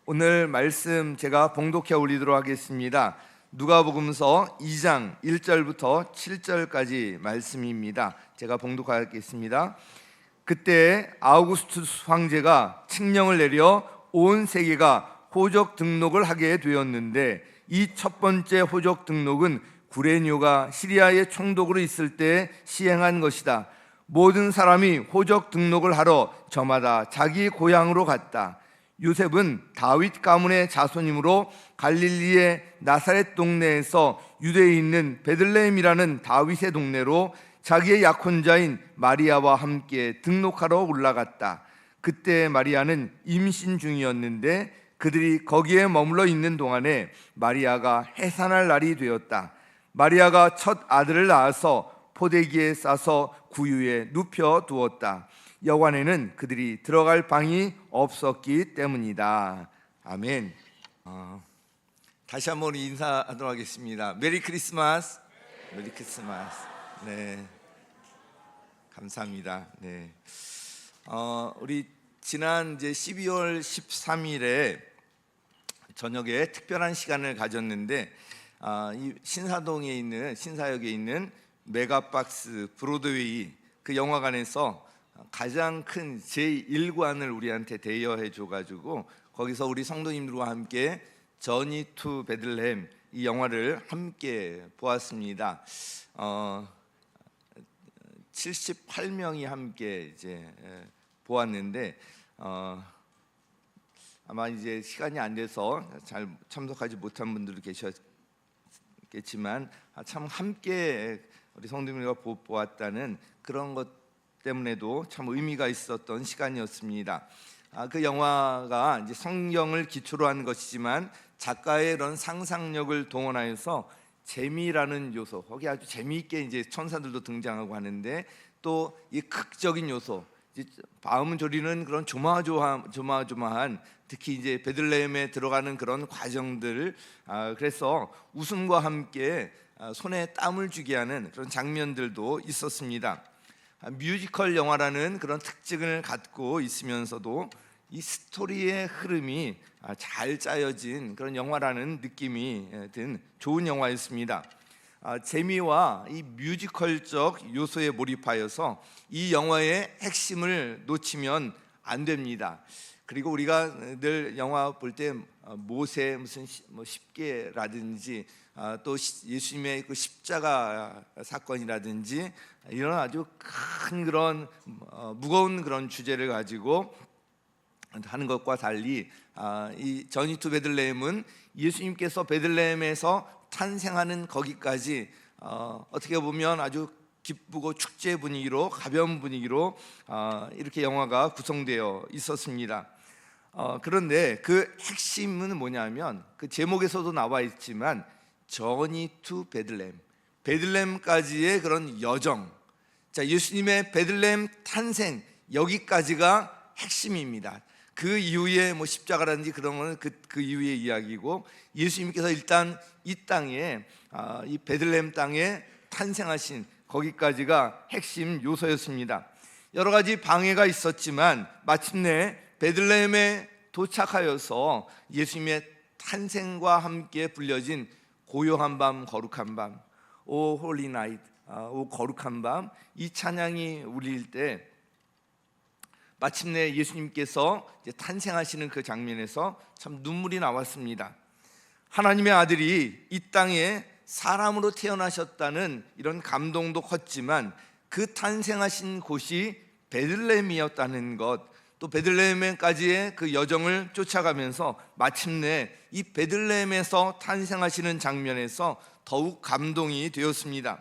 오늘 말씀 제가 봉독해 올리도록 하겠습니다. 누가복음서 2장 1절부터 7절까지 말씀입니다. 제가 봉독하겠습니다. 그때 아우구스투스 황제가 칙령을 내려 온 세계가 호적 등록을 하게 되었는데, 이 첫 번째 호적 등록은 구레뇨가 시리아의 총독으로 있을 때 시행한 것이다. 모든 사람이 호적 등록을 하러 저마다 자기 고향으로 갔다. 요셉은 다윗 가문의 자손이므로 갈릴리의 나사렛 동네에서 유대에 있는 베들레헴이라는 다윗의 동네로 자기의 약혼자인 마리아와 함께 등록하러 올라갔다. 그때 마리아는 임신 중이었는데 그들이 거기에 머물러 있는 동안에 마리아가 해산할 날이 되었다. 마리아가 첫 아들을 낳아서 포대기에 싸서 구유에 눕혀 두었다. 여관에는 그들이 들어갈 방이 없었기 때문이다. 아멘. 다시 한번 인사하도록 하겠습니다. 메리 크리스마스. 메리 크리스마스. 네, 감사합니다. 네, 우리 지난 이제 12월 13일에 저녁에 특별한 시간을 가졌는데, 이 신사동에 있는 신사역에 있는 메가박스 브로드웨이 그 영화관에서 가장 큰 제1관을 우리한테 대여해 줘가지고 거기서 우리 성도님들과 함께 저니 투 베들레헴 이 영화를 함께 보았습니다. 78명이 함께 이제 보았는데, 아마 이제 시간이 안 돼서 잘 참석하지 못한 분들도 계셨겠지만 참 함께 우리 성도님들과 보았다는 그런 것 때문에도 참 의미가 있었던 시간이었습니다. 그 영화가 이제 성경을 기초로 한 것이지만 작가의 이런 상상력을 동원하여서 재미라는 요소, 거기 아주 재미있게 이제 천사들도 등장하고 하는데, 또 이 극적인 요소, 마음 졸이는 그런 조마조마한 특히 이제 베들레헴에 들어가는 그런 과정들, 그래서 웃음과 함께 손에 땀을 쥐게 하는 그런 장면들도 있었습니다. 뮤지컬 영화라는 그런 특징을 갖고 있으면서도 이 스토리의 흐름이 잘 짜여진 그런 영화라는 느낌이 든 좋은 영화였습니다. 재미와 이 뮤지컬적 요소에 몰입하여서 이 영화의 핵심을 놓치면 안 됩니다. 그리고 우리가 늘 영화 볼 때 모세 무슨 십계라든지 또 예수님의 그 십자가 사건이라든지 이런 아주 큰 그런 무거운 그런 주제를 가지고 하는 것과 달리, 이 저니 투 베들레헴은 예수님께서 베들레헴에서 탄생하는 거기까지 어떻게 보면 아주 기쁘고 축제 분위기로, 가벼운 분위기로 이렇게 영화가 구성되어 있었습니다. 그런데 그 핵심은 뭐냐면, 그 제목에서도 나와 있지만 저니 투 베들레헴, 베들레헴까지의 그런 여정, 자, 예수님의 베들레헴 탄생, 여기까지가 핵심입니다. 그 이후에 뭐 십자가라든지 그런 거는 그 이후의 이야기고, 예수님께서 일단 이 땅에 이 베들레헴 땅에 탄생하신 거기까지가 핵심 요소였습니다. 여러 가지 방해가 있었지만 마침내 베들레헴에 도착하여서 예수님의 탄생과 함께 불려진 고요한 밤, 거룩한 밤, 오 홀리 나잇, 오 거룩한 밤, 이 찬양이 울릴 때 마침내 예수님께서 이제 탄생하시는 그 장면에서 참 눈물이 나왔습니다. 하나님의 아들이 이 땅에 사람으로 태어나셨다는 이런 감동도 컸지만 그 탄생하신 곳이 베들레헴이었다는 것, 또 베들레헴까지의 그 여정을 쫓아가면서 마침내 이 베들레헴에서 탄생하시는 장면에서 더욱 감동이 되었습니다.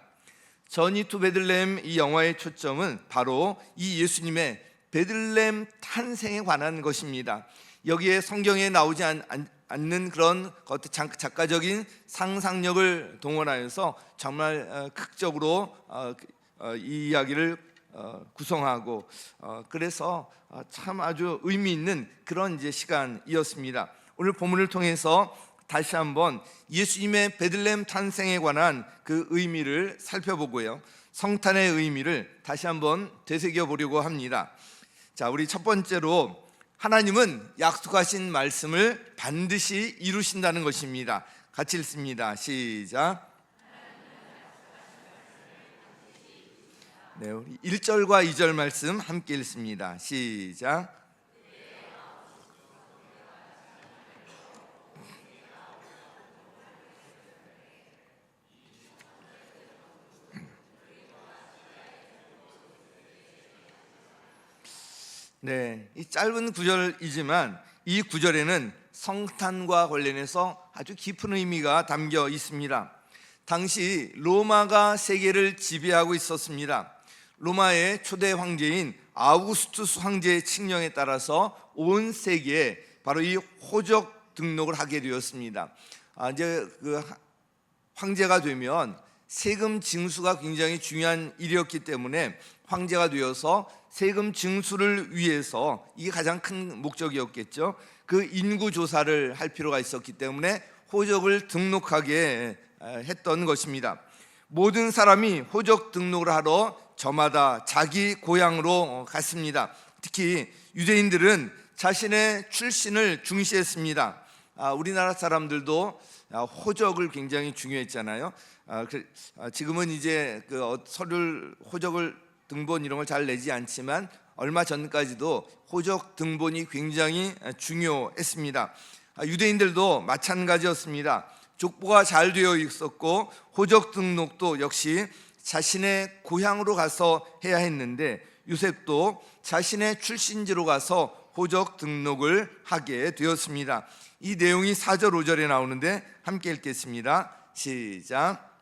저니 투 베들레헴 이 영화의 초점은 바로 이 예수님의 베들레헴 탄생에 관한 것입니다. 여기에 성경에 나오지 않는 그런 작가적인 상상력을 동원하여서 정말 극적으로 이 이야기를 구성하고, 그래서 참 아주 의미 있는 그런 이제 시간이었습니다. 오늘 본문을 통해서 다시 한번 예수님의 베들레헴 탄생에 관한 그 의미를 살펴보고요, 성탄의 의미를 다시 한번 되새겨 보려고 합니다. 자, 우리 첫 번째로 하나님은 약속하신 말씀을 반드시 이루신다는 것입니다. 같이 읽습니다. 시작. 네, 우리 1절과 2절 말씀 함께 읽습니다. 시작. 네, 이 짧은 구절이지만 이 구절에는 성탄과 관련해서 아주 깊은 의미가 담겨 있습니다. 당시 로마가 세계를 지배하고 있었습니다. 로마의 초대 황제인 아우구스투스 황제의 칙령에 따라서 온 세계에 바로 이 호적 등록을 하게 되었습니다. 이제 그 황제가 되면 세금 징수가 굉장히 중요한 일이었기 때문에 황제가 되어서 세금 징수를 위해서 이게 가장 큰 목적이었겠죠. 그 인구 조사를 할 필요가 있었기 때문에 호적을 등록하게 했던 것입니다. 모든 사람이 호적 등록을 하러 저마다 자기 고향으로 갔습니다. 특히 유대인들은 자신의 출신을 중시했습니다. 우리나라 사람들도 호적을 굉장히 중요했잖아요. 지금은 이제 그 서류 호적을 등본 이런 걸 잘 내지 않지만 얼마 전까지도 호적 등본이 굉장히 중요했습니다. 유대인들도 마찬가지였습니다. 족보가 잘 되어 있었고 호적 등록도 역시 자신의 고향으로 가서 해야 했는데 요셉도 자신의 출신지로 가서 호적 등록을 하게 되었습니다. 이 내용이 4절 5절에 나오는데 함께 읽겠습니다. 시작.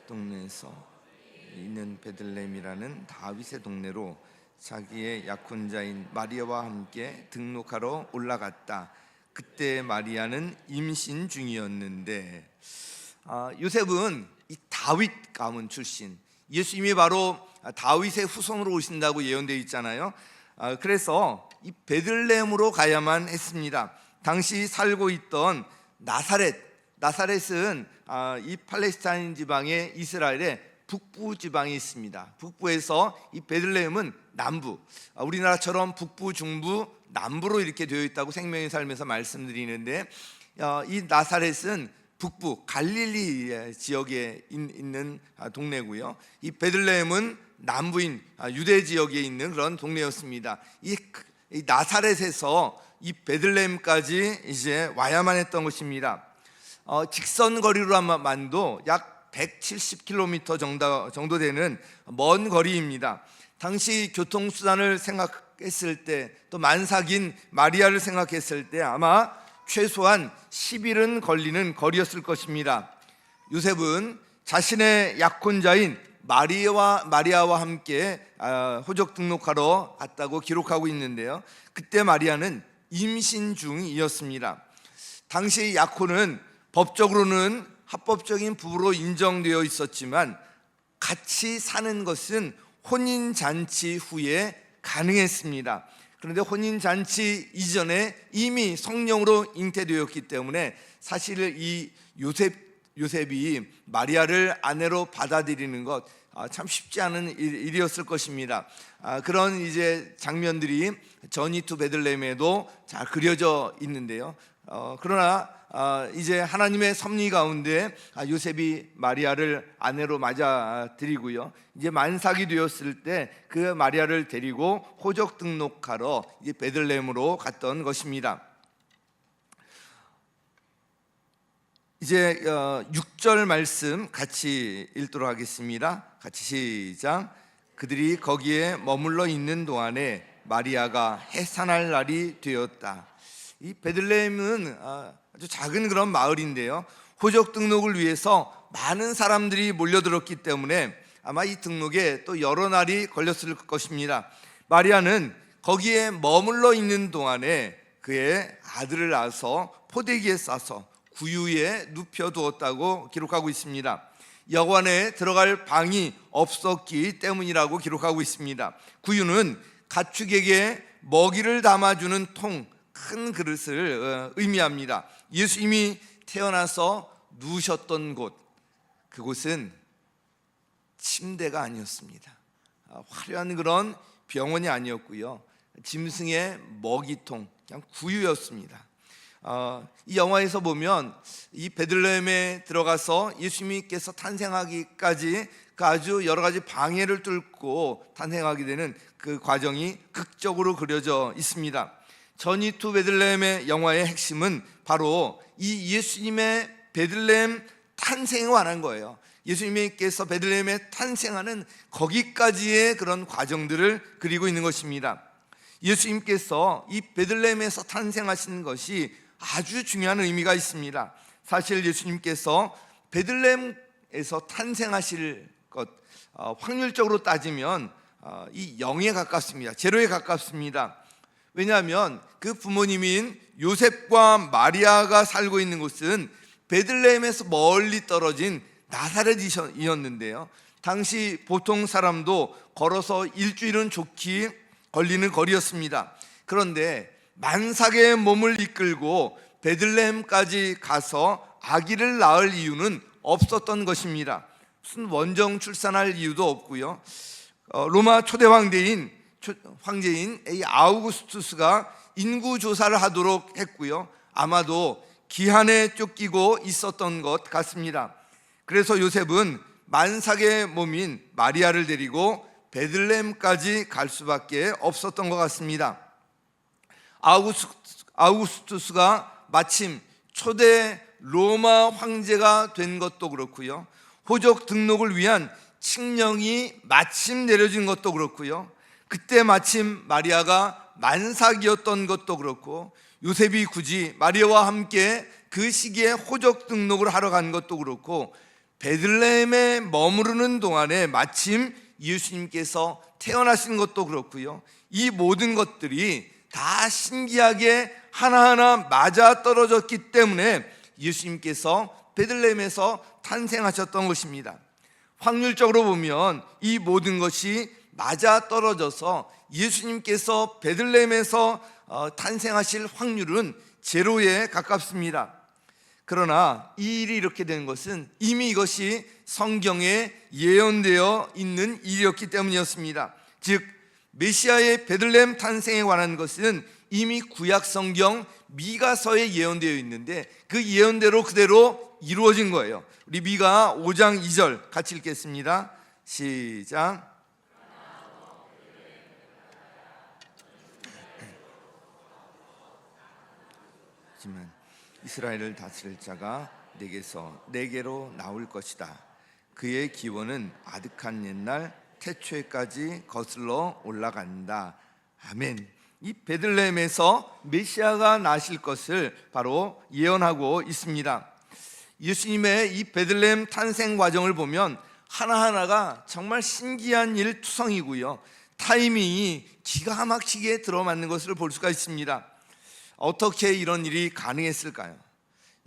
동네에서 있는 베들레헴이라는 다윗의 동네로 자기의 약혼자인 마리아와 함께 등록하러 올라갔다. 그때 마리아는 임신 중이었는데 요셉은 이 다윗 가문 출신, 예수님이 바로 다윗의 후손으로 오신다고 예언되어 있잖아요. 그래서 이 베들레헴으로 가야만 했습니다. 당시 살고 있던 나사렛은 이 팔레스타인 지방의 이스라엘의 북부 지방이 있습니다. 북부에서 이 베들레헴은 남부, 우리나라처럼 북부, 중부, 남부로 이렇게 되어 있다고 생명의 삶에서 말씀드리는데 이 나사렛은 북부 갈릴리 지역에 있는 동네고요. 이 베들레헴은 남부인 유대 지역에 있는 그런 동네였습니다. 이 나사렛에서 이 베들레헴까지 이제 와야만 했던 것입니다. 직선 거리로만도 약 170km 정도 되는 먼 거리입니다. 당시 교통수단을 생각했을 때, 또 만삭인 마리아를 생각했을 때 아마 최소한 10일은 걸리는 거리였을 것입니다. 요셉은 자신의 약혼자인 마리아와 함께 호적 등록하러 갔다고 기록하고 있는데요. 그때 마리아는 임신 중이었습니다. 당시 약혼은 법적으로는 합법적인 부부로 인정되어 있었지만 같이 사는 것은 혼인잔치 후에 가능했습니다. 그런데 혼인잔치 이전에 이미 성령으로 잉태되었기 때문에 사실 이 요셉이 마리아를 아내로 받아들이는 것 참 쉽지 않은 일이었을 것입니다. 그런 이제 장면들이 저니 투 베들레헴에도 잘 그려져 있는데요. 그러나 이제 하나님의 섭리 가운데 요셉이 마리아를 아내로 맞아들이고요. 이제 만삭이 되었을 때 그 마리아를 데리고 호적 등록하러 이제 베들레헴으로 갔던 것입니다. 이제 6절 말씀 같이 읽도록 하겠습니다. 같이 시작. 그들이 거기에 머물러 있는 동안에 마리아가 해산할 날이 되었다. 이 베들레헴은 아주 작은 그런 마을인데요. 호적 등록을 위해서 많은 사람들이 몰려들었기 때문에 아마 이 등록에 또 여러 날이 걸렸을 것입니다. 마리아는 거기에 머물러 있는 동안에 그의 아들을 낳아서 포대기에 싸서 구유에 눕혀두었다고 기록하고 있습니다. 여관에 들어갈 방이 없었기 때문이라고 기록하고 있습니다. 구유는 가축에게 먹이를 담아주는 통, 큰 그릇을 의미합니다. 예수님이 태어나서 누우셨던 곳, 그곳은 침대가 아니었습니다. 화려한 그런 병원이 아니었고요. 짐승의 먹이통, 그냥 구유였습니다. 이 영화에서 보면 이 베들레헴에 들어가서 예수님께서 탄생하기까지 그 아주 여러 가지 방해를 뚫고 탄생하게 되는 그 과정이 극적으로 그려져 있습니다. 저니 투 베들레헴의 영화의 핵심은 바로 이 예수님의 베들레헴 탄생에 관한 거예요. 예수님께서 베들레헴에 탄생하는 거기까지의 그런 과정들을 그리고 있는 것입니다. 예수님께서 이 베들레헴에서 탄생하시는 것이 아주 중요한 의미가 있습니다. 사실 예수님께서 베들레헴에서 탄생하실 것, 확률적으로 따지면 이 0에 가깝습니다. 제로에 가깝습니다. 왜냐하면 그 부모님인 요셉과 마리아가 살고 있는 곳은 베들레헴에서 멀리 떨어진 나사렛이었는데요, 당시 보통 사람도 걸어서 일주일은 좋게 걸리는 거리였습니다. 그런데 만삭의 몸을 이끌고 베들레헴까지 가서 아기를 낳을 이유는 없었던 것입니다. 무슨 원정 출산할 이유도 없고요. 로마 초대 황제인 이 아우구스투스가 인구 조사를 하도록 했고요. 아마도 기한에 쫓기고 있었던 것 같습니다. 그래서 요셉은 만삭의 몸인 마리아를 데리고 베들레헴까지 갈 수밖에 없었던 것 같습니다. 아우구스투스가 마침 초대 로마 황제가 된 것도 그렇고요, 호적 등록을 위한 칙령이 마침 내려진 것도 그렇고요, 그때 마침 마리아가 만삭이었던 것도 그렇고, 요셉이 굳이 마리아와 함께 그 시기에 호적 등록을 하러 간 것도 그렇고, 베들레헴에 머무르는 동안에 마침 예수님께서 태어나신 것도 그렇고요, 이 모든 것들이 다 신기하게 하나하나 맞아떨어졌기 때문에 예수님께서 베들레헴에서 탄생하셨던 것입니다. 확률적으로 보면 이 모든 것이 맞아떨어져서 예수님께서 베들레헴에서 탄생하실 확률은 제로에 가깝습니다. 그러나 이 일이 이렇게 된 것은 이미 이것이 성경에 예언되어 있는 일이었기 때문이었습니다. 즉 메시아의 베들레헴 탄생에 관한 것은 이미 구약 성경 미가서에 예언되어 있는데 그 예언대로 그대로 이루어진 거예요. 우리 미가 5장 2절 같이 읽겠습니다. 시작. 하지만 이스라엘을 다스릴 자가 내게로 나올 것이다. 그의 기원은 아득한 옛날 태초에까지 거슬러 올라간다. 아멘. 이 베들레헴에서 메시아가 나실 것을 바로 예언하고 있습니다. 예수님의 이 베들레헴 탄생 과정을 보면 하나하나가 정말 신기한 일투성이고요, 타이밍이 기가 막히게 들어맞는 것을 볼 수가 있습니다. 어떻게 이런 일이 가능했을까요?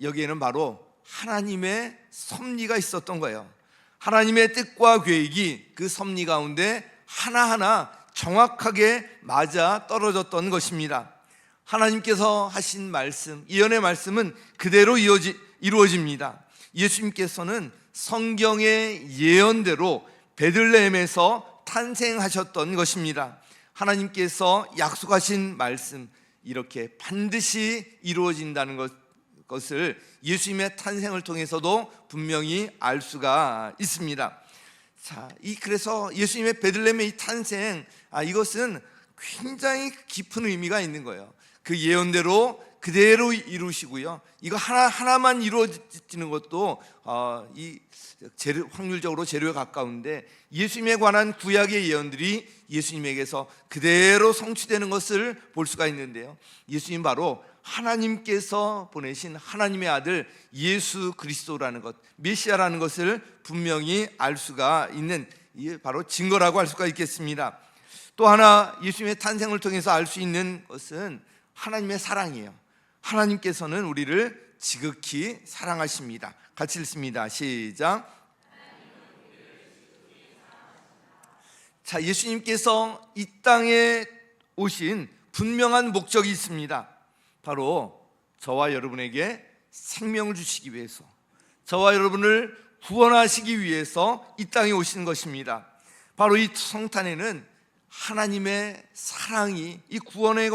여기에는 바로 하나님의 섭리가 있었던 거예요. 하나님의 뜻과 계획이 그 섭리 가운데 하나하나 정확하게 맞아 떨어졌던 것입니다. 하나님께서 하신 말씀, 예언의 말씀은 그대로 이루어집니다. 예수님께서는 성경의 예언대로 베들레헴에서 탄생하셨던 것입니다. 하나님께서 약속하신 말씀, 이렇게 반드시 이루어진다는 것을 예수님의 탄생을 통해서도 분명히 알 수가 있습니다. 그래서 예수님의 베들레헴의 이 탄생, 이것은 굉장히 깊은 의미가 있는 거예요. 그 예언대로 그대로 이루시고요, 이거 하나만 이루어지는 것도 확률적으로 제로에 가까운데 예수님에 관한 구약의 예언들이 예수님에게서 그대로 성취되는 것을 볼 수가 있는데요, 예수님 바로 하나님께서 보내신 하나님의 아들 예수 그리스도라는 것, 메시아라는 것을 분명히 알 수가 있는 바로 증거라고 할 수가 있겠습니다. 또 하나 예수님의 탄생을 통해서 알 수 있는 것은 하나님의 사랑이에요. 하나님께서는 우리를 지극히 사랑하십니다. 같이 읽습니다. 시작. 자, 예수님께서 이 땅에 오신 분명한 목적이 있습니다. 바로 저와 여러분에게 생명을 주시기 위해서, 저와 여러분을 구원하시기 위해서 이 땅에 오신 것입니다. 바로 이 성탄에는 하나님의 사랑이, 이 구원에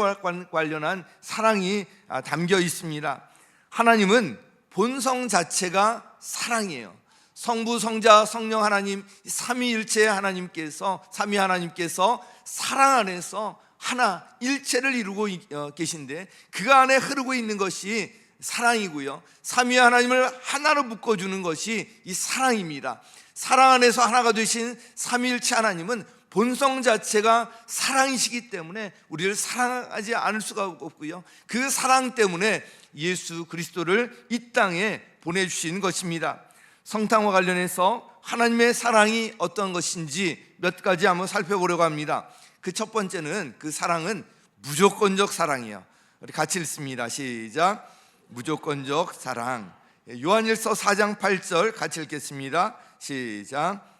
관련한 사랑이 담겨 있습니다. 하나님은 본성 자체가 사랑이에요. 성부, 성자, 성령 하나님, 삼위일체 하나님께서, 삼위 하나님께서 사랑 안에서 하나 일체를 이루고 계신데, 그 안에 흐르고 있는 것이 사랑이고요, 삼위 하나님을 하나로 묶어주는 것이 이 사랑입니다. 사랑 안에서 하나가 되신 삼위일체 하나님은 본성 자체가 사랑이시기 때문에 우리를 사랑하지 않을 수가 없고요, 그 사랑 때문에 예수 그리스도를 이 땅에 보내주신 것입니다. 성탄과 관련해서 하나님의 사랑이 어떤 것인지 몇 가지 한번 살펴보려고 합니다. 그 첫 번째는, 그 사랑은 무조건적 사랑이에요. 우리 같이 읽습니다. 시작. 무조건적 사랑. 요한일서 4장 8절 같이 읽겠습니다. 시작.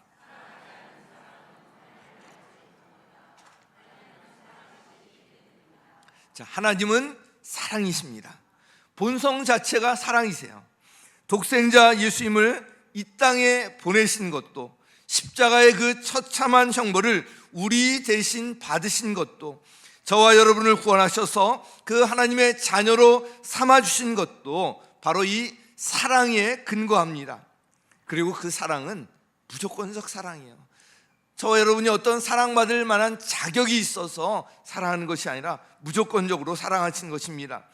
자, 하나님은 사랑이십니다. 본성 자체가 사랑이세요. 독생자 예수님을 이 땅에 보내신 것도, 십자가의 그 처참한 형벌을 우리 대신 받으신 것도, 저와 여러분을 구원하셔서 그 하나님의 자녀로 삼아주신 것도 바로 이 사랑에 근거합니다. 그리고 그 사랑은 무조건적 사랑이에요. 저와 여러분이 어떤 사랑받을 만한 자격이 있어서 사랑하는 것이 아니라 무조건적으로 사랑하신 것입니다.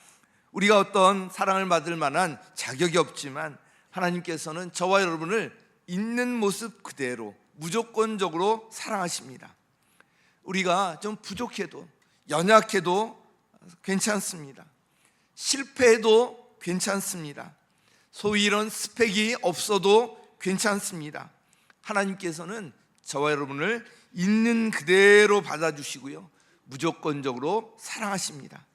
우리가 어떤 사랑을 받을 만한 자격이 없지만 하나님께서는 저와 여러분을 있는 모습 그대로 무조건적으로 사랑하십니다. 우리가 좀 부족해도, 연약해도 괜찮습니다. 실패해도 괜찮습니다. 소위 이런 스펙이 없어도 괜찮습니다. 하나님께서는 저와 여러분을 있는 그대로 받아주시고요, 무조건적으로 사랑하십니다.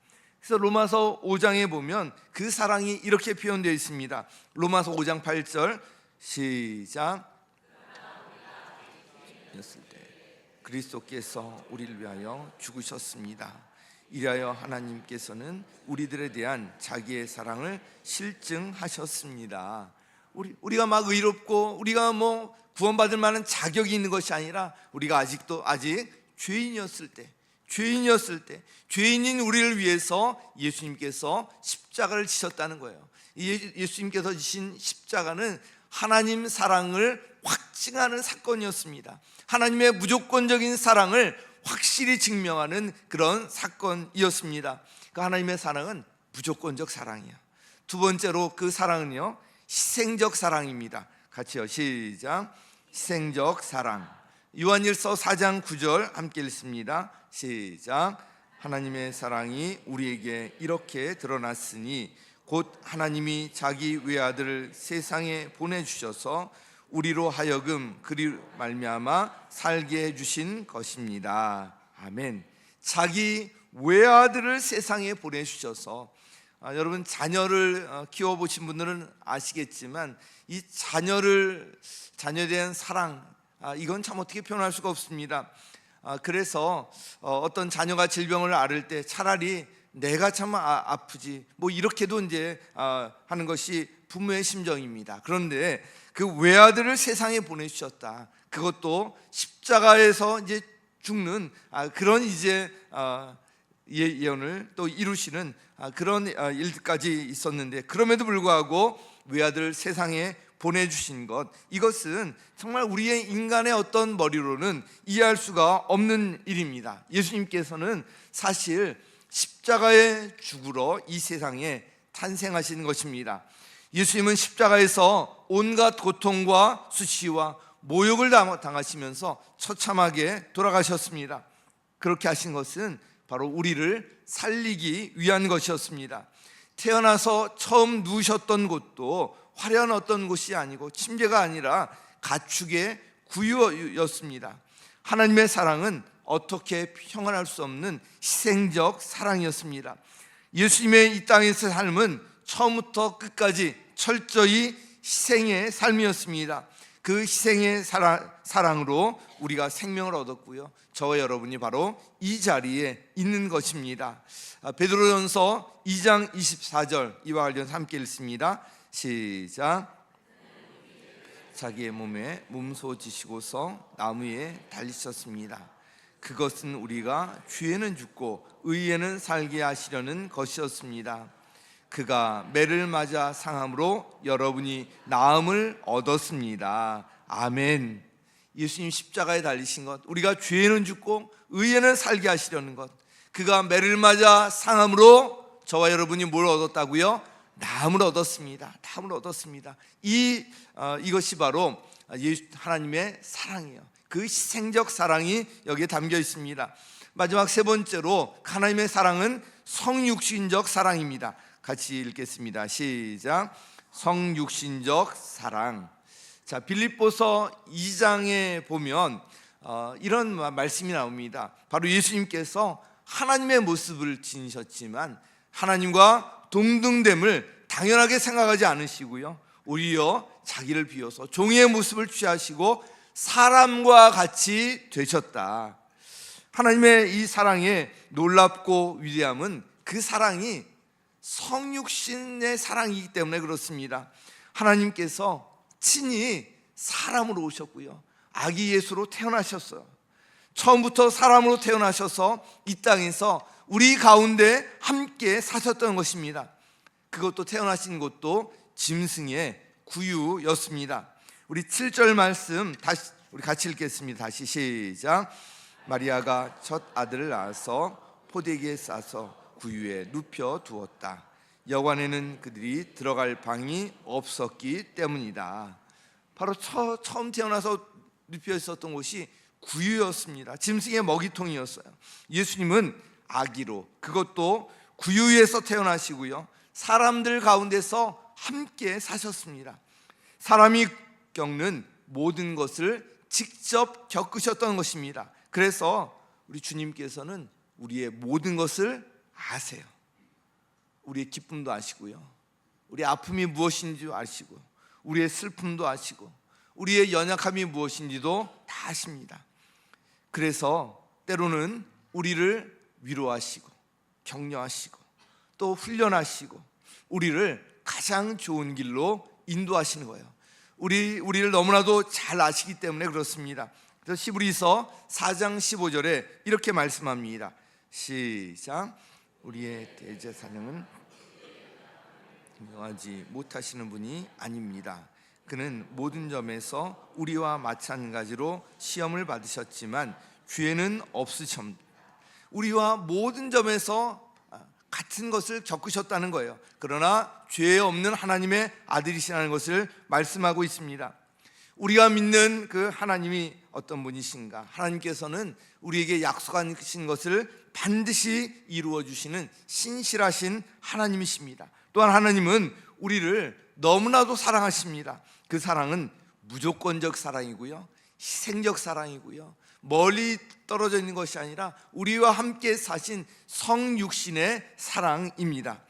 그래서 로마서 5장에 보면 그 사랑이 이렇게 표현되어 있습니다. 로마서 5장 8절 시작. 그리스도께서 우리를 위하여 죽으셨습니다. 이라여 하나님께서는 우리들에 대한 자기의 사랑을 실증하셨습니다. 우리가 막 의롭고 우리가 뭐 구원받을 만한 자격이 있는 것이 아니라, 우리가 아직 죄인이었을 때, 죄인인 우리를 위해서 예수님께서 십자가를 지셨다는 거예요. 예수님께서 지신 십자가는 하나님 사랑을 확증하는 사건이었습니다. 하나님의 무조건적인 사랑을 확실히 증명하는 그런 사건이었습니다. 그 하나님의 사랑은 무조건적 사랑이에요. 두 번째로 그 사랑은요, 희생적 사랑입니다. 같이요, 시작. 희생적 사랑. 요한일서 4장 9절 함께 읽습니다. 시작. 하나님의 사랑이 우리에게 이렇게 드러났으니 곧 하나님이 자기 외아들을 세상에 보내주셔서 우리로 하여금 그리 말미암아 살게 해주신 것입니다. 아멘. 자기 외아들을 세상에 보내주셔서, 여러분 자녀를 키워보신 분들은 아시겠지만 이 자녀에 대한 사랑, 이건 참 어떻게 표현할 수가 없습니다. 그래서 어떤 자녀가 질병을 앓을 때 차라리 내가 참 아프지 뭐 이렇게도 이제 하는 것이 부모의 심정입니다. 그런데 그 외아들을 세상에 보내주셨다, 그것도 십자가에서 이제 죽는 그런 이제 예언을 또 이루시는 그런 일까지 있었는데, 그럼에도 불구하고 외아들을 세상에 보내주신 것, 이것은 정말 우리의 인간의 어떤 머리로는 이해할 수가 없는 일입니다. 예수님께서는 사실 십자가에 죽으러 이 세상에 탄생하신 것입니다. 예수님은 십자가에서 온갖 고통과 수치와 모욕을 당하시면서 처참하게 돌아가셨습니다. 그렇게 하신 것은 바로 우리를 살리기 위한 것이었습니다. 태어나서 처음 누우셨던 곳도 화려한 어떤 곳이 아니고 침대가 아니라 가축의 구유였습니다. 하나님의 사랑은 어떻게 평안할 수 없는 희생적 사랑이었습니다. 예수님의 이 땅에서 삶은 처음부터 끝까지 철저히 희생의 삶이었습니다. 그 희생의 사랑으로 우리가 생명을 얻었고요, 저와 여러분이 바로 이 자리에 있는 것입니다. 베드로전서 2장 24절 이와 관련해서 함께 읽습니다. 시작. 자기의 몸에 몸소 지시고서 나무에 달리셨습니다. 그것은 우리가 죄에는 죽고 의에는 살게 하시려는 것이었습니다. 그가 매를 맞아 상함으로 여러분이 나음을 얻었습니다. 아멘. 예수님 십자가에 달리신 것, 우리가 죄에는 죽고 의에는 살게 하시려는 것, 그가 매를 맞아 상함으로 저와 여러분이 뭘 얻었다고요? 나음을 얻었습니다. 나음을 얻었습니다. 이것이 바로 하나님의 사랑이에요. 그 희생적 사랑이 여기에 담겨 있습니다. 마지막 세 번째로 하나님의 사랑은 성육신적 사랑입니다. 같이 읽겠습니다. 시작. 성육신적 사랑. 자, 빌립보서 2장에 보면 이런 말씀이 나옵니다. 바로 예수님께서 하나님의 모습을 지니셨지만 하나님과 동등됨을 당연하게 생각하지 않으시고요, 오히려 자기를 비워서 종의 모습을 취하시고 사람과 같이 되셨다. 하나님의 이 사랑의 놀랍고 위대함은 그 사랑이 성육신의 사랑이기 때문에 그렇습니다. 하나님께서 친히 사람으로 오셨고요, 아기 예수로 태어나셨어요. 처음부터 사람으로 태어나셔서 이 땅에서 우리 가운데 함께 사셨던 것입니다. 그것도 태어나신 것도 짐승의 구유였습니다. 우리 7절 말씀 다시 우리 같이 읽겠습니다. 다시 시작. 마리아가 첫 아들을 낳아서 포대기에 싸서 구유에 눕혀 두었다. 여관에는 그들이 들어갈 방이 없었기 때문이다. 바로 처음 태어나서 눕혀 있었던 곳이 구유였습니다. 짐승의 먹이통이었어요. 예수님은 아기로, 그것도 구유에서 태어나시고요, 사람들 가운데서 함께 사셨습니다. 사람이 겪는 모든 것을 직접 겪으셨던 것입니다. 그래서 우리 주님께서는 우리의 모든 것을 아세요. 우리의 기쁨도 아시고요, 우리의 아픔이 무엇인지 아시고, 우리의 슬픔도 아시고, 우리의 연약함이 무엇인지도 다 아십니다. 그래서 때로는 우리를 위로하시고 격려하시고 또 훈련하시고 우리를 가장 좋은 길로 인도하시는 거예요. 우리를 너무나도 잘 아시기 때문에 그렇습니다. 그래서 히브리서 4장 15절에 이렇게 말씀합니다. 시작. 우리의 대제사장은 명하지 못하시는 분이 아닙니다. 그는 모든 점에서 우리와 마찬가지로 시험을 받으셨지만 죄는 없으십니다. 우리와 모든 점에서 같은 것을 겪으셨다는 거예요. 그러나 죄 없는 하나님의 아들이시라는 것을 말씀하고 있습니다. 우리가 믿는 그 하나님이 어떤 분이신가? 하나님께서는 우리에게 약속하신 것을 반드시 이루어 주시는 신실하신 하나님이십니다. 또한 하나님은 우리를 너무나도 사랑하십니다. 그 사랑은 무조건적 사랑이고요, 희생적 사랑이고요, 멀리 떨어져 있는 것이 아니라 우리와 함께 사신 성육신의 사랑입니다.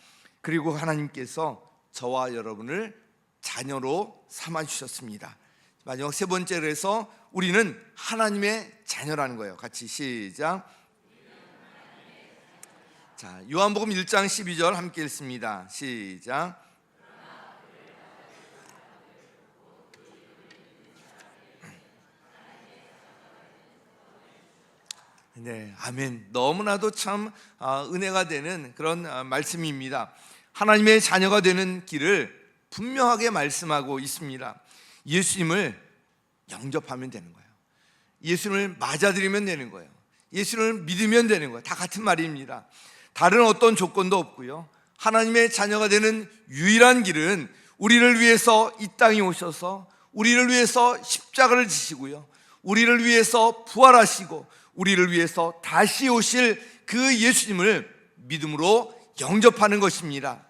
그리고 하나님께서 저와 여러분을 자녀로 삼아주셨습니다. 마지막 세 번째로 해서 우리는 하나님의 자녀라는 거예요. 같이 시작. 자, 요한복음 1장 12절 함께 읽습니다. 시작. 네, 아멘. 너무나도 참 은혜가 되는 그런 말씀입니다. 하나님의 자녀가 되는 길을 분명하게 말씀하고 있습니다. 예수님을 영접하면 되는 거예요. 예수님을 맞아들이면 되는 거예요. 예수님을 믿으면 되는 거예요. 다 같은 말입니다. 다른 어떤 조건도 없고요, 하나님의 자녀가 되는 유일한 길은 우리를 위해서 이 땅에 오셔서 우리를 위해서 십자가를 지시고요, 우리를 위해서 부활하시고 우리를 위해서 다시 오실 그 예수님을 믿음으로 영접하는 것입니다.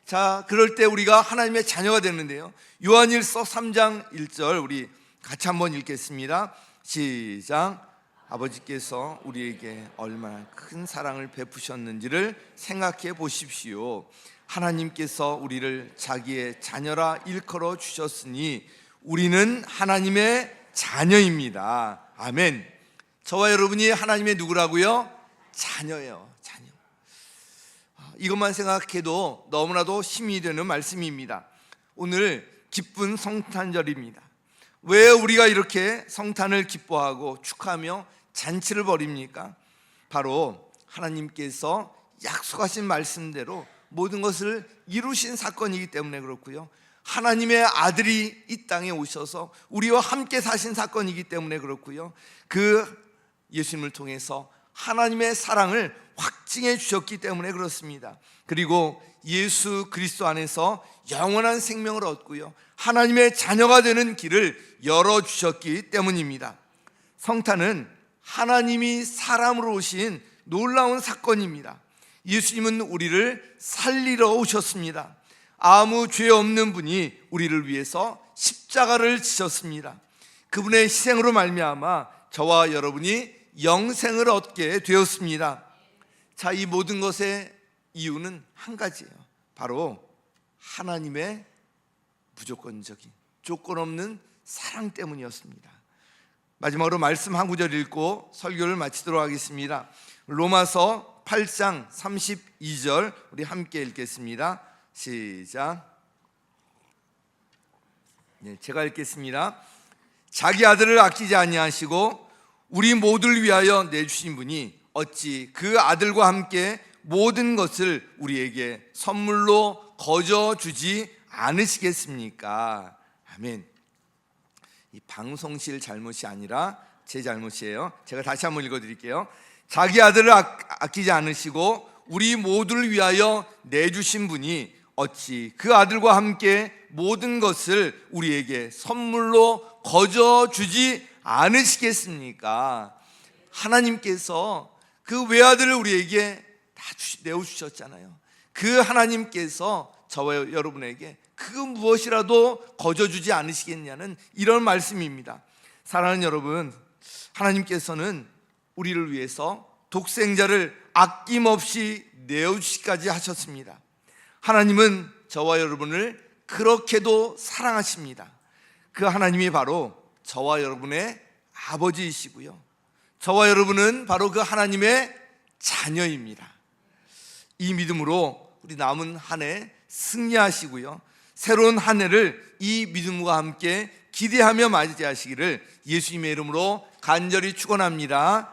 자, 그럴 때 우리가 하나님의 자녀가 되는데요, 요한일서 3장 1절 우리 같이 한번 읽겠습니다. 시작. 아버지께서 우리에게 얼마나 큰 사랑을 베푸셨는지를 생각해 보십시오. 하나님께서 우리를 자기의 자녀라 일컬어 주셨으니 우리는 하나님의 자녀입니다. 아멘. 저와 여러분이 하나님의 누구라고요? 자녀예요. 자녀. 이것만 생각해도 너무나도 힘이 되는 말씀입니다. 오늘 기쁜 성탄절입니다. 왜 우리가 이렇게 성탄을 기뻐하고 축하하며 잔치를 벌입니까? 바로 하나님께서 약속하신 말씀대로 모든 것을 이루신 사건이기 때문에 그렇고요, 하나님의 아들이 이 땅에 오셔서 우리와 함께 사신 사건이기 때문에 그렇고요, 그 예수님을 통해서 하나님의 사랑을 확증해 주셨기 때문에 그렇습니다. 그리고 예수 그리스도 안에서 영원한 생명을 얻고요, 하나님의 자녀가 되는 길을 열어주셨기 때문입니다. 성탄은 하나님이 사람으로 오신 놀라운 사건입니다. 예수님은 우리를 살리러 오셨습니다. 아무 죄 없는 분이 우리를 위해서 십자가를 지셨습니다. 그분의 희생으로 말미암아 저와 여러분이 영생을 얻게 되었습니다. 자, 이 모든 것의 이유는 한 가지예요. 바로 하나님의 무조건적인, 조건 없는 사랑 때문이었습니다. 마지막으로 말씀 한 구절 읽고 설교를 마치도록 하겠습니다. 로마서 8장 32절 우리 함께 읽겠습니다. 시작. 제가 읽겠습니다. 자기 아들을 아끼지 아니하시고 우리 모두를 위하여 내주신 분이 어찌 그 아들과 함께 모든 것을 우리에게 선물로 거저 주지 않으시겠습니까? 아멘. 이 방송실 잘못이 아니라 제 잘못이에요. 제가 다시 한번 읽어드릴게요. 자기 아들을 아끼지 않으시고 우리 모두를 위하여 내주신 분이 어찌 그 아들과 함께 모든 것을 우리에게 선물로 거저 주지 않으시겠습니까? 하나님께서 그 외아들을 우리에게 다 내어주셨잖아요. 그 하나님께서 저와 여러분에게 그 무엇이라도 거저 주지 않으시겠냐는 이런 말씀입니다. 사랑하는 여러분, 하나님께서는 우리를 위해서 독생자를 아낌없이 내어주시기까지 하셨습니다. 하나님은 저와 여러분을 그렇게도 사랑하십니다. 그 하나님이 바로 저와 여러분의 아버지이시고요, 저와 여러분은 바로 그 하나님의 자녀입니다. 이 믿음으로 우리 남은 한 해 승리하시고요, 새로운 한 해를 이 믿음과 함께 기대하며 맞이하시기를 예수님의 이름으로 간절히 축원합니다.